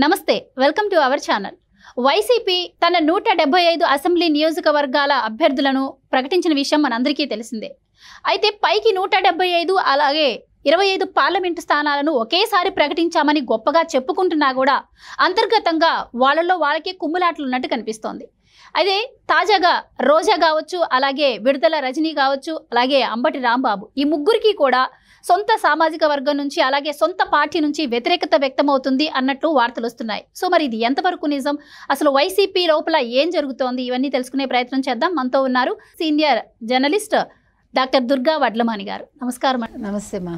నమస్తే, welcome to our channel. YCP తన 175 assembly నియోజకవర్గాల అభ్యర్థులను ప్రకటించిన విషయం మనందరికీ తెలిసిందే. అయితే పైకి 175 అలాగే 25 పార్లమెంటు స్థానాలను ఒకేసారి ప్రకటించామని గొప్పగా చెప్పుకుంటున్నా కూడా అంతర్గతంగా వాళ్ళలో వాళ్ళకే కుమ్ములాటలు ఉన్నట్టు కనిపిస్తోంది. అయితే తాజాగా రోజా కావచ్చు, అలాగే విడుదల రజనీ కావచ్చు, అలాగే అంబటి రాంబాబు, ఈ ముగ్గురికి కూడా సొంత సామాజిక వర్గం నుంచి అలాగే సొంత పార్టీ నుంచి వ్యతిరేకత వ్యక్తమవుతుంది అన్నట్లు వార్తలు వస్తున్నాయి. సో మరి ఇది ఎంతవరకు నిజం, అసలు వైసీపీ లోపల ఏం జరుగుతోంది, ఇవన్నీ తెలుసుకునే ప్రయత్నం చేద్దాం. మనతో ఉన్నారు senior journalist doctor Durga Vadlamani గారు. నమస్కారం. నమస్తే మా.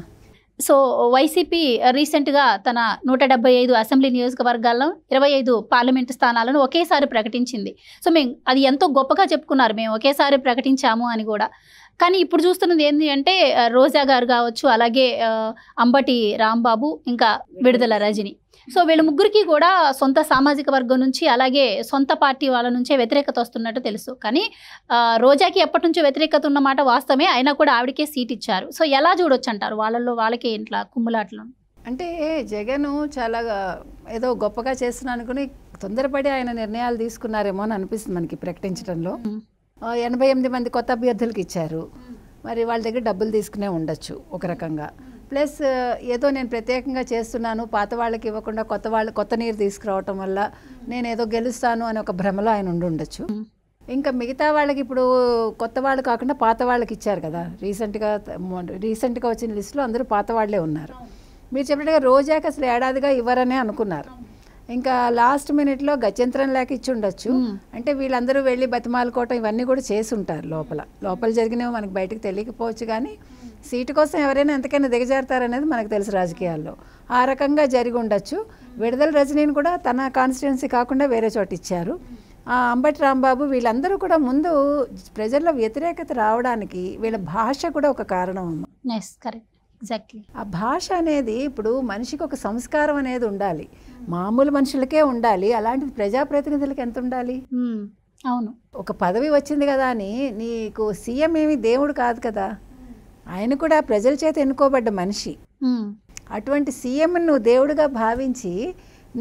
సో వైసీపీ రీసెంట్గా తన 175 అసెంబ్లీ నియోజకవర్గాల్లో 25 పార్లమెంటు స్థానాలను ఒకేసారి ప్రకటించింది. సో మేము అది ఎంతో గొప్పగా చెప్పుకున్నారు, మేము ఒకేసారి ప్రకటించాము అని కూడా. కానీ ఇప్పుడు చూస్తున్నది ఏంటి అంటే రోజా గారు కావచ్చు, అలాగే అంబటి రాంబాబు, ఇంకా విడుదల రజని. సో వీళ్ళ ముగ్గురికి కూడా సొంత సామాజిక వర్గం నుంచి అలాగే సొంత పార్టీ వాళ్ళ నుంచే వ్యతిరేకత వస్తున్నట్టు తెలుసు. కానీ రోజాకి ఎప్పటి నుంచో వ్యతిరేకత ఉన్నమాట వాస్తవమే, అయినా కూడా ఆవిడకే సీట్ ఇచ్చారు. సో ఎలా చూడొచ్చు అంటారు వాళ్ళల్లో వాళ్ళకే ఇంట్లో కుమ్ములాట్లు? అంటే జగన్ చాలా ఏదో గొప్పగా చేస్తున్నా అనుకుని తొందరపడి ఆయన నిర్ణయాలు తీసుకున్నారేమో అని అనిపిస్తుంది మనకి ప్రకటించడంలో. 88 మంది కొత్త అభ్యర్థులకు ఇచ్చారు, మరి వాళ్ళ దగ్గర డబ్బులు తీసుకునే ఉండొచ్చు ఒక రకంగా. ప్లస్ ఏదో నేను ప్రత్యేకంగా చేస్తున్నాను, పాత వాళ్ళకి ఇవ్వకుండా కొత్త నీరు తీసుకురావటం వల్ల నేను ఏదో గెలుస్తాను అని ఒక భ్రమలో ఆయన ఉండొచ్చు. ఇంకా మిగతా వాళ్ళకి ఇప్పుడు కొత్త వాళ్ళు కాకుండా పాత వాళ్ళకి ఇచ్చారు కదా. రీసెంట్గా వచ్చిన లిస్టులో అందరూ పాత వాళ్ళే ఉన్నారు. మీరు చెప్పినట్టుగా రోజాకి అసలు ఏడాదిగా ఇవ్వరనే అనుకున్నారు. ఇంకా లాస్ట్ మినిట్లో గత్యంతరం లేక ఇచ్చి ఉండొచ్చు. అంటే వీళ్ళందరూ వెళ్ళి బతిమాలుకోవటం ఇవన్నీ కూడా చేసి ఉంటారు. లోపల జరిగినవి మనకి బయటకు తెలియకపోవచ్చు, కానీ సీటు కోసం ఎవరైనా ఎంతకైనా దిగజారుతారనేది మనకు తెలుసు రాజకీయాల్లో. ఆ రకంగా జరిగి ఉండొచ్చు. విడుదల రజనీని కూడా తన కాన్స్టిట్యున్సీ కాకుండా వేరే చోట ఇచ్చారు. అంబటి రాంబాబు, వీళ్ళందరూ కూడా ముందు ప్రజల్లో వ్యతిరేకత రావడానికి వీళ్ళ భాష కూడా ఒక కారణం అమ్మ. ఎగ్జాక్ట్లీ. ఆ భాష అనేది ఇప్పుడు మనిషికి ఒక సంస్కారం అనేది ఉండాలి, మామూలు మనుషులకే ఉండాలి, అలాంటిది ప్రజాప్రతినిధులకు ఎంత ఉండాలి? అవును. ఒక పదవి వచ్చింది కదా అని నీకు సీఎం ఏమి దేవుడు కాదు కదా, ఆయన కూడా ప్రజల చేత ఎన్నుకోబడ్డ మనిషి. అటువంటి సీఎంని నువ్వు దేవుడిగా భావించి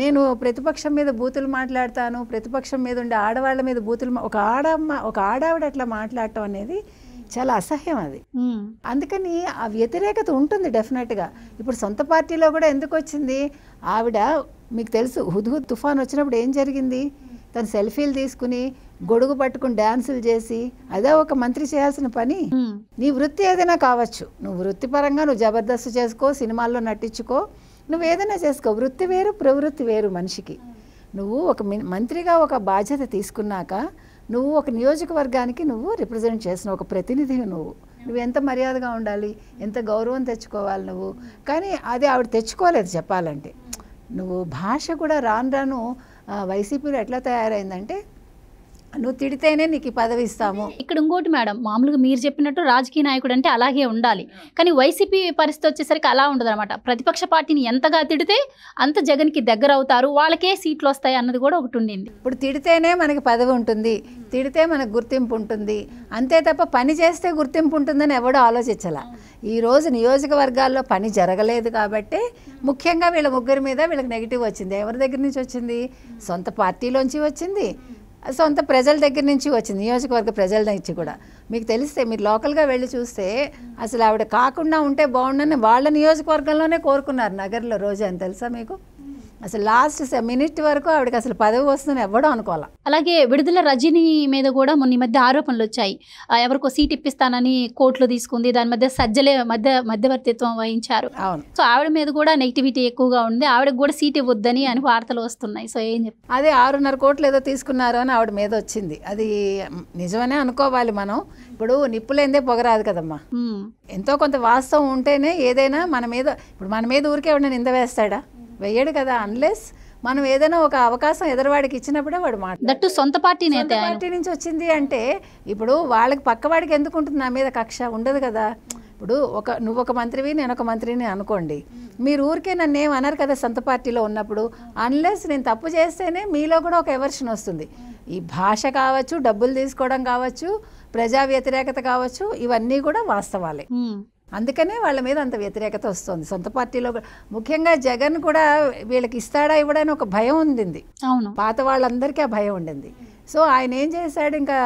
నేను ప్రతిపక్షం మీద బూతులు మాట్లాడతాను, ప్రతిపక్షం మీద ఉండే ఆడవాళ్ళ మీద బూతులు, ఒక ఆడావిడ అట్లా మాట్లాడటం అనేది చాలా అసహ్యం అది. అందుకని ఆ వ్యతిరేకత ఉంటుంది డెఫినెట్గా. ఇప్పుడు సొంత పార్టీలో కూడా ఎందుకు వచ్చింది? ఆవిడ మీకు తెలుసు, హుద్హుద్ తుఫాన్ వచ్చినప్పుడు ఏం జరిగింది? తను సెల్ఫీలు తీసుకుని గొడుగు పట్టుకుని డ్యాన్సులు చేసి, అదే ఒక మంత్రి చేయాల్సిన పని. నీ వృత్తి ఏదైనా కావచ్చు, నువ్వు వృత్తిపరంగా నువ్వు జబర్దస్త్ చేసుకో, సినిమాల్లో నటించుకో, నువ్వు ఏదైనా చేసుకో. వృత్తి వేరు, ప్రవృత్తి వేరు మనిషికి. నువ్వు ఒక మంత్రిగా ఒక బాధ్యత తీసుకున్నాక నువ్వు ఒక నియోజకవర్గానికి నువ్వు రిప్రజెంట్ చేసిన ఒక ప్రతినిధివి. నువ్వు ఎంత మర్యాదగా ఉండాలి, ఎంత గౌరవం తెచ్చుకోవాలి నువ్వు. కానీ అది ఆవిడ తెచ్చుకోలేదు చెప్పాలంటే. నువ్వు భాష కూడా రాను వైసీపీలో ఎట్లా తయారైందంటే, నువ్వు తిడితేనే నీకు ఈ పదవి ఇస్తాము. ఇక్కడ ఇంకోటి మేడం, మామూలుగా మీరు చెప్పినట్టు రాజకీయ నాయకుడు అంటే అలాగే ఉండాలి, కానీ వైసీపీ పరిస్థితి వచ్చేసరికి అలా ఉండదు అనమాట. ప్రతిపక్ష పార్టీని ఎంతగా తిడితే అంత జగన్కి దగ్గర అవుతారు, వాళ్ళకే సీట్లు వస్తాయి అన్నది కూడా ఒకటి ఉండింది. ఇప్పుడు తిడితేనే మనకి పదవి ఉంటుంది, తిడితే మనకు గుర్తింపు ఉంటుంది, అంతే తప్ప పని చేస్తే గుర్తింపు ఉంటుందని ఎవడో ఆలోచించాల. ఈరోజు నియోజకవర్గాల్లో పని జరగలేదు కాబట్టి ముఖ్యంగా వీళ్ళ ముగ్గురి మీద వీళ్ళకి నెగిటివ్ వచ్చింది. ఎవరి దగ్గర నుంచి వచ్చింది? సొంత పార్టీలోంచి వచ్చింది, సొంత ప్రజల దగ్గర నుంచి వచ్చింది, నియోజకవర్గ ప్రజల నుంచి కూడా. మీకు తెలిస్తే మీరు లోకల్గా వెళ్ళి చూస్తే అసలు ఆవిడ కాకుండా ఉంటే బాగుండని వాళ్ళ నియోజకవర్గంలోనే కోరుకున్నారు నగర్లో రోజా అని తెలుసా మీకు? అసలు లాస్ట్ మినిట్ వరకు ఆవిడకి అసలు పదవి వస్తుందని ఎవ్వడం అనుకోవాలి. అలాగే విడుదల రజనీ మీద కూడా మొన్న ఈ మధ్య ఆరోపణలు వచ్చాయి, ఎవరికో సీట్ ఇప్పిస్తానని కోర్టులో తీసుకుంది, దాని మధ్య సజ్జలే మధ్యవర్తిత్వం వహించారు. అవును. సో ఆవిడ మీద కూడా నెగిటివిటీ ఎక్కువగా ఉంది, ఆవిడకి కూడా సీట్ ఇవ్వద్దని అని వార్తలు వస్తున్నాయి. సో ఏం చెప్తారు? అదే 6.5 కోట్లు ఏదో తీసుకున్నారు అని ఆవిడ మీద వచ్చింది. అది నిజమనే అనుకోవాలి మనం. ఇప్పుడు నిప్పులేందే పొగరాదు కదమ్మా. ఎంతో కొంత వాస్తవం ఉంటేనే ఏదైనా మన మీద ఊరికే ఎవరైనా నింద వేస్తాడా? వేయడు కదా. అన్లెస్ మనం ఏదైనా ఒక అవకాశం ఎదురువాడికి ఇచ్చినప్పుడే వాడు దట్టు సొంత పార్టీ నుంచి వచ్చింది అంటే, ఇప్పుడు వాళ్ళకి పక్కవాడికి ఎందుకు ఉంటుంది నా మీద కక్ష? ఉండదు కదా. ఇప్పుడు నువ్వు ఒక మంత్రివి, నేను ఒక మంత్రిని అనుకోండి, మీరు ఊరికే నన్ను ఏం అనరు కదా సొంత పార్టీలో ఉన్నప్పుడు. అన్లెస్ నేను తప్పు చేస్తేనే మీలో కూడా ఒక ఎవర్షన్ వస్తుంది. ఈ భాష కావచ్చు, డబ్బులు తీసుకోవడం కావచ్చు, ప్రజా వ్యతిరేకత కావచ్చు, ఇవన్నీ కూడా వాస్తవాలే. అందుకనే వాళ్ళ మీద అంత వ్యతిరేకత వస్తుంది సొంత పార్టీలో ముఖ్యంగా జగన్ కూడా వీళ్ళకి ఇస్తాడా ఇవ్వడానికి ఒక భయం ఉండింది. అవును, పాత వాళ్ళందరికీ ఆ భయం ఉండింది. సో ఆయన ఏం చేశాడు, ఇంకా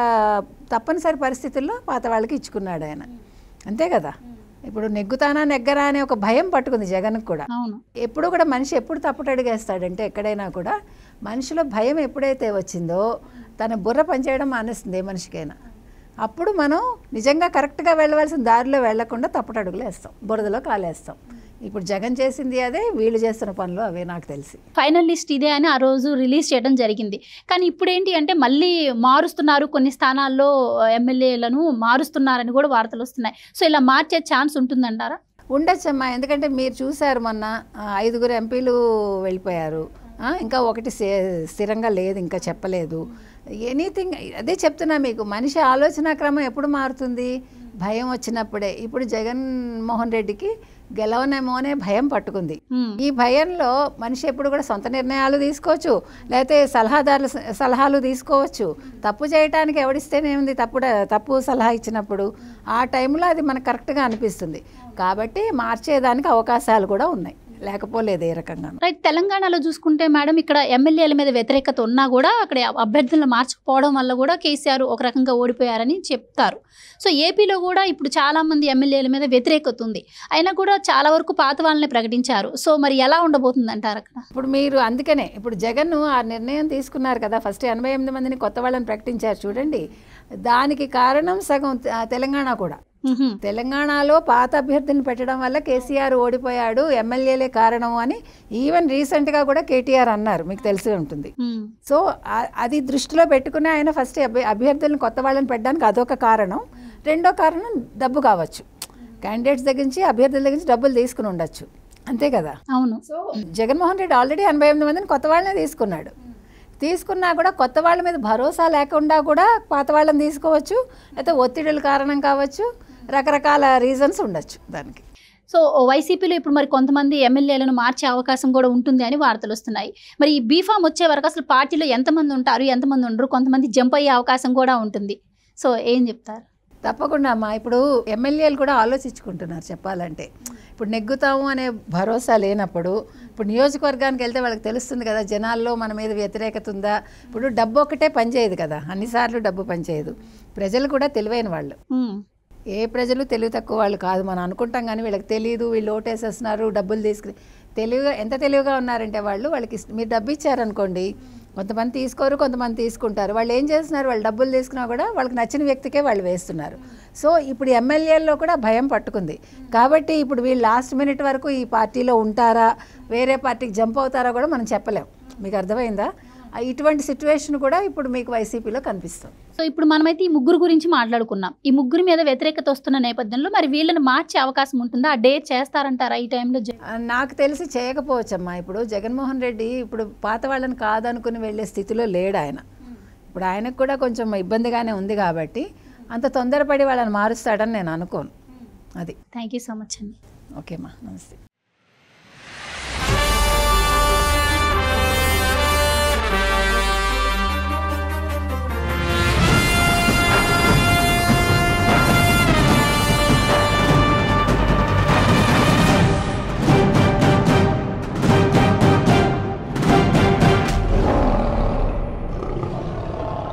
తప్పనిసరి పరిస్థితుల్లో పాత వాళ్ళకి ఇచ్చుకున్నాడు ఆయన, అంతే కదా. ఇప్పుడు నెగ్గుతానా నెగ్గరా అనే ఒక భయం పట్టుకుంది జగన్కి కూడా. అవును, ఎప్పుడు కూడా మనిషి ఎప్పుడు తప్పుటడుగేస్తాడంటే ఎక్కడైనా కూడా మనిషిలో భయం ఎప్పుడైతే వచ్చిందో తన బుర్ర పనిచేయడం మానేస్తుంది ఏ మనిషికైనా. అప్పుడు మనం నిజంగా కరెక్ట్గా వెళ్ళవలసిన దారిలో వెళ్లకుండా తప్పుటడుగులు వేస్తాం, బురదలో కాలేస్తాం. ఇప్పుడు జగన్ చేసింది అదే, వీళ్ళు చేస్తున్న పనులు అవే నాకు తెలిసి. ఫైనల్ లిస్ట్ ఇదే అని ఆ రోజు రిలీజ్ చేయడం జరిగింది. కానీ ఇప్పుడు ఏంటి అంటే మళ్ళీ మారుస్తున్నారు, కొన్ని స్థానాల్లో ఎమ్మెల్యేలను మారుస్తున్నారని కూడా వార్తలు వస్తున్నాయి. సో ఇలా మార్చే ఛాన్స్ ఉంటుందంటారా? ఉండొచ్చమ్మా, ఎందుకంటే మీరు చూశారు మొన్న 5 ఎంపీలు వెళ్ళిపోయారు, ఇంకా ఒకటి స్థిరంగా లేదు, ఇంకా చెప్పలేదు ఎనీథింగ్. అదే చెప్తున్నా మీకు, మనిషి ఆలోచన క్రమం ఎప్పుడు మారుతుంది, భయం వచ్చినప్పుడే. ఇప్పుడు జగన్మోహన్ రెడ్డికి గెలవనేమో అనే భయం పట్టుకుంది. ఈ భయంలో మనిషి ఎప్పుడు కూడా సొంత నిర్ణయాలు తీసుకోవచ్చు, లేకపోతే సలహాదారుల సలహాలు తీసుకోవచ్చు. తప్పు చేయటానికి ఎవడిస్తేనేముంది, తప్పు సలహా ఇచ్చినప్పుడు ఆ టైంలో అది మనకు కరెక్ట్గా అనిపిస్తుంది. కాబట్టి మార్చేదానికి అవకాశాలు కూడా ఉన్నాయి, లేకపోలేదు ఏ రకంగా. రైట్. తెలంగాణలో చూసుకుంటే మేడం, ఇక్కడ ఎమ్మెల్యేల మీద వ్యతిరేకత ఉన్నా కూడా అక్కడ అభ్యర్థులను మార్చుకోవడం వల్ల కూడా కేసీఆర్ ఒక రకంగా ఓడిపోయారని చెప్తారు. సో ఏపీలో కూడా ఇప్పుడు చాలా మంది ఎమ్మెల్యేల మీద వ్యతిరేకత ఉంది, అయినా కూడా చాలా వరకు పాత వాళ్ళని ప్రకటించారు. సో మరి ఎలా ఉండబోతుంది అంటారు అక్కడ? ఇప్పుడు మీరు అందుకనే ఇప్పుడు జగన్ ఆ నిర్ణయం తీసుకున్నారు కదా, ఫస్ట్ 88 మందిని కొత్త వాళ్ళని ప్రకటించారు చూడండి. దానికి కారణం సగం తెలంగాణ కూడా. తెలంగాణలో పాత అభ్యర్థులను పెట్టడం వల్ల కేసీఆర్ ఓడిపోయాడు, ఎమ్మెల్యేలే కారణం అని ఈవెన్ రీసెంట్గా కూడా కేటీఆర్ అన్నారు, మీకు తెలిసి ఉంటుంది. సో అది దృష్టిలో పెట్టుకుని ఆయన ఫస్ట్ అభ్యర్థులను కొత్త వాళ్ళని పెట్టడానికి అదొక కారణం. రెండో కారణం డబ్బు కావచ్చు, క్యాండిడేట్స్ దగ్గర నుంచి అభ్యర్థుల దగ్గర నుంచి డబ్బులు తీసుకుని ఉండొచ్చు, అంతే కదా. అవును. సో జగన్మోహన్ రెడ్డి ఆల్రెడీ 88 మందిని కొత్త వాళ్ళనే తీసుకున్నా కూడా కొత్త వాళ్ళ మీద భరోసా లేకుండా కూడా పాత వాళ్ళని తీసుకోవచ్చు, లేకపోతే ఒత్తిడుల కారణం కావచ్చు, రకరకాల రీజన్స్ ఉండొచ్చు దానికి. సో వైసీపీలో ఇప్పుడు మరి కొంతమంది ఎమ్మెల్యేలను మార్చే అవకాశం కూడా ఉంటుంది అని వార్తలు వస్తున్నాయి. మరి ఈ బీఫామ్ వచ్చే వరకు అసలు పార్టీలో ఎంతమంది ఉంటారు, ఎంతమంది ఉండరు, కొంతమంది జంప్ అయ్యే అవకాశం కూడా ఉంటుంది. సో ఏం చెప్తారు? తప్పకుండా అమ్మా, ఇప్పుడు ఎమ్మెల్యేలు కూడా ఆలోచించుకుంటున్నారు చెప్పాలంటే. ఇప్పుడు నెగ్గుతాము అనే భరోసా లేనప్పుడు ఇప్పుడు నియోజకవర్గానికి వెళ్తే వాళ్ళకి తెలుస్తుంది కదా జనాల్లో మన మీద వ్యతిరేకత ఉందా. ఇప్పుడు డబ్బు ఒకటే పనిచేయదు కదా, అన్నిసార్లు డబ్బు పనిచేయదు. ప్రజలు కూడా తెలివైన వాళ్ళు, ఏ ప్రజలు తెలివి తక్కువ వాళ్ళు కాదు. మనం అనుకుంటాం కానీ వీళ్ళకి తెలియదు, వీళ్ళు ఓటేసేస్తున్నారు, డబ్బులు తీసుకుని. ఎంత తెలివిగా ఉన్నారంటే వాళ్ళకి మీరు డబ్బు ఇచ్చారనుకోండి, కొంతమంది తీసుకోరు, కొంతమంది తీసుకుంటారు. వాళ్ళు ఏం చేస్తున్నారు, వాళ్ళు డబ్బులు తీసుకున్నా కూడా వాళ్ళకి నచ్చిన వ్యక్తికే వాళ్ళు వేస్తున్నారు. సో ఇప్పుడు ఎమ్మెల్యేల్లో కూడా భయం పట్టుకుంది. కాబట్టి ఇప్పుడు వీళ్ళు లాస్ట్ మినిట్ వరకు ఈ పార్టీలో ఉంటారా, వేరే పార్టీకి జంప్ అవుతారా కూడా మనం చెప్పలేం. మీకు అర్థమైందా? ఇటువంటి సిచ్యువేషన్ కూడా ఇప్పుడు మీకు వైసీపీలో కనిపిస్తుంది. సో ఇప్పుడు మనమైతే ఈ ముగ్గురు గురించి మాట్లాడుకున్నాం. ఈ ముగ్గురు మీద వ్యతిరేకత వస్తున్న నేపథ్యంలో మరి వీళ్ళని మార్చే అవకాశం ఉంటుందా? ఆ డేట్ చేస్తారంటారా ఈ టైంలో? నాకు తెలిసి చేయకపోవచ్చమ్మా. ఇప్పుడు జగన్మోహన్ రెడ్డి ఇప్పుడు పాత వాళ్ళని కాదనుకుని వెళ్ళే స్థితిలో లేడు ఆయన. ఇప్పుడు ఆయనకు కూడా కొంచెం ఇబ్బందిగానే ఉంది కాబట్టి అంత తొందరపడి వాళ్ళని మారుస్తాడని నేను అనుకోను. అది. థ్యాంక్ యూ సో మచ్ అండి. ఓకేమ్మా, నమస్తే.